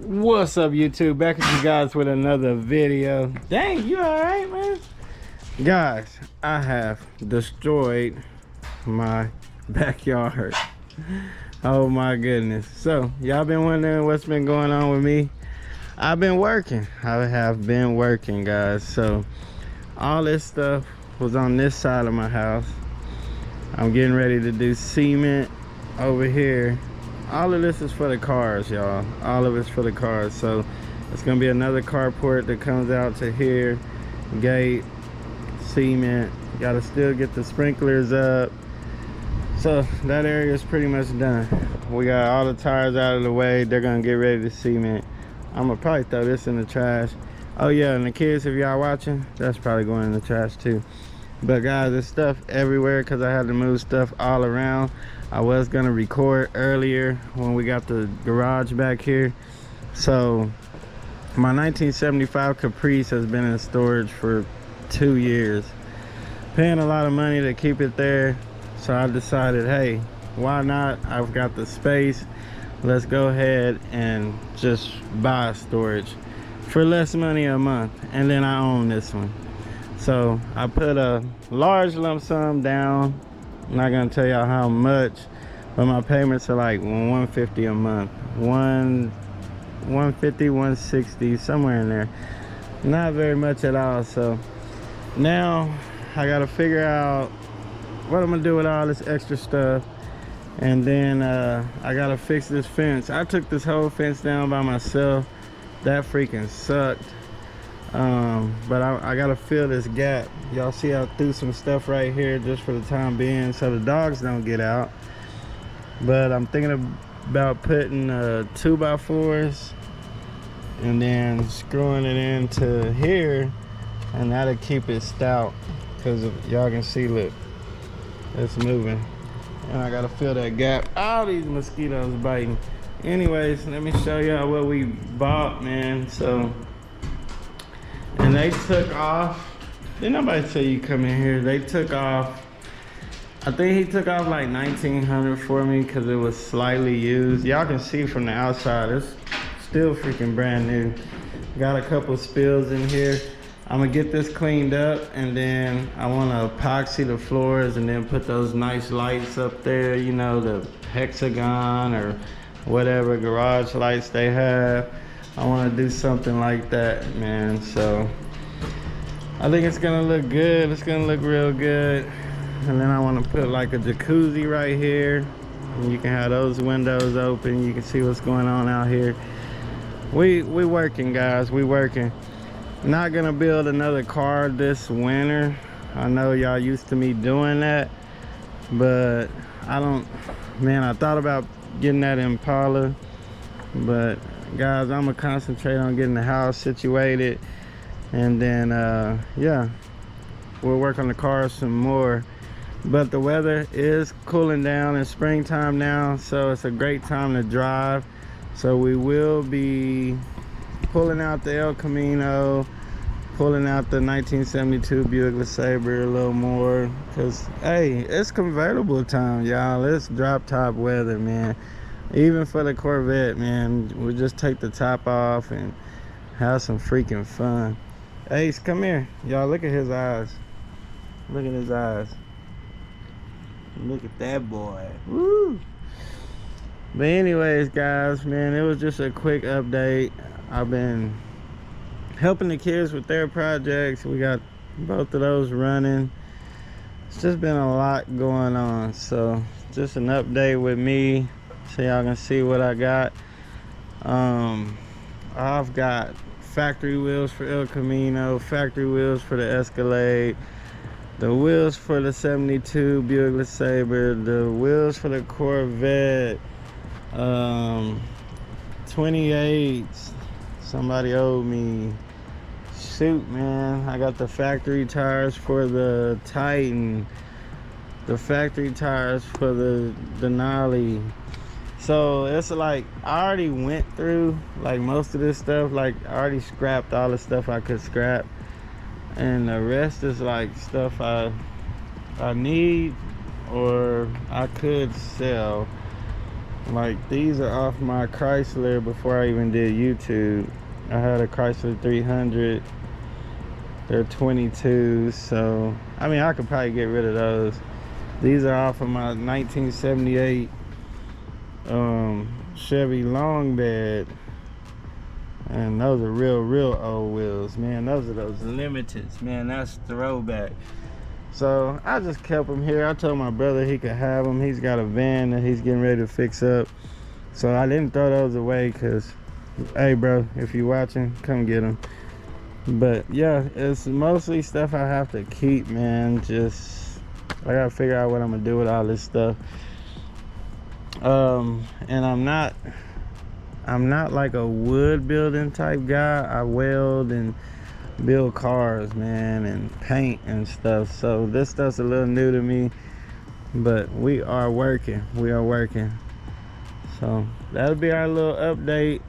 What's up, YouTube? Back at you guys with another video. Dang, you alright, man? Guys, I have destroyed my backyard. Oh my goodness. So, y'all been wondering what's been going on with me? I've been working. I have been working, guys. So, all this stuff was on this side of my house. I'm getting ready to do cement over here. All of this is for the cars, y'all. All of it's for the cars. So it's gonna be another carport that comes out to here. Gate, cement. Gotta still get the sprinklers up. So that area is pretty much done. We got all the tires out of the way. They're gonna get ready to cement. I'm gonna probably throw this in the trash. Oh yeah, and the kids, if y'all watching, that's probably going in the trash too. But guys, there's stuff everywhere because I had to move stuff all around. I was gonna record earlier when we got the garage back here. So my 1975 Caprice has been in storage for 2 years. Paying a lot of money to keep it there. So I decided, hey, why not? I've got the space. Let's go ahead and just buy storage for less money a month. And then I own this one. So I put a large lump sum down. I'm not gonna tell y'all how much, but my payments are like $150 a month. 150, 160, somewhere in there. Not very much at all. So now I gotta figure out what I'm gonna do with all this extra stuff. And then I gotta fix this fence. I took this whole fence down by myself. That freaking sucked. But I gotta fill this gap. Y'all see I threw some stuff right here just for the time being so the dogs don't get out. But I'm thinking about putting 2x4s and then screwing it into here, and that'll keep it stout. Because y'all can see, look, it's moving. And I gotta fill that gap. All these mosquitoes biting. Anyways, let me show y'all what we bought, man. So, and they took off. Didn't nobody tell you come in here? They took off. I think he took off like $1,900 for me because it was slightly used. Y'all can see from the outside, it's still freaking brand new. Got a couple spills in here. I'm gonna get this cleaned up, and then I wanna epoxy the floors and then put those nice lights up there, you know, the hexagon or whatever garage lights they have. I want to do something like that, man. So I think it's gonna look good. It's gonna look real good. And then I want to put like a jacuzzi right here, and you can have those windows open. You can see what's going on out here. We working, guys. We working. Not gonna build another car this winter. I know y'all used to me doing that, but I don't. Man, I thought about getting that Impala, but guys, I'm gonna concentrate on getting the house situated, and then yeah, we'll work on the car some more. But the weather is cooling down. It's springtime now, so it's a great time to drive. So we will be pulling out the El Camino, pulling out the 1972 Buick LeSabre a little more, because hey, it's convertible time, y'all. It's drop top weather, man. Even for the Corvette, man, we'll just take the top off and have some freaking fun. Ace, come here. Y'all, look at his eyes. Look at his eyes. Look at that boy. Woo! But anyways, guys, man, it was just a quick update. I've been helping the kids with their projects. We got both of those running. It's just been a lot going on. So just an update with me, so y'all can see what I got. I've got factory wheels for El Camino, factory wheels for the Escalade, the wheels for the 72 Buick LeSabre, the wheels for the Corvette, 28s. Somebody owed me. Shoot, man. I got the factory tires for the Titan, the factory tires for the Denali. So it's like I already went through like most of this stuff. Like I already scrapped all the stuff I could scrap, and the rest is like stuff I need or I could sell. Like, these are off my Chrysler before I even did YouTube. I had a Chrysler 300. They're 22, so I mean, I could probably get rid of those. These are off of my 1978 Chevy long bed, and those are real old wheels, man. Those are those limiteds, man. That's throwback. So I just kept them here. I told my brother he could have them. He's got a van that he's getting ready to fix up, so I didn't throw those away, because hey bro, if you're watching, come get them. But yeah, it's mostly stuff I have to keep, man. Just I gotta figure out what I'm gonna do with all this stuff. And I'm not like a wood building type guy. I weld and build cars, man, and paint and stuff. So this stuff's a little new to me, but we are working. So that'll be our little update.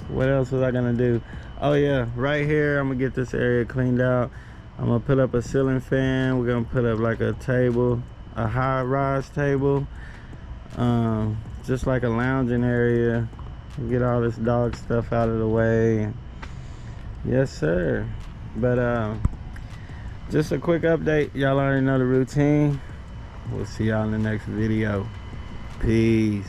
What else was I gonna do? Oh yeah, right here I'm gonna get this area cleaned out. I'm gonna put up a ceiling fan. We're gonna put up like a table, a high rise table, just like a lounging area. Get all this dog stuff out of the way. Yes sir. But just a quick update. Y'all already know the routine. We'll see y'all in the next video. Peace.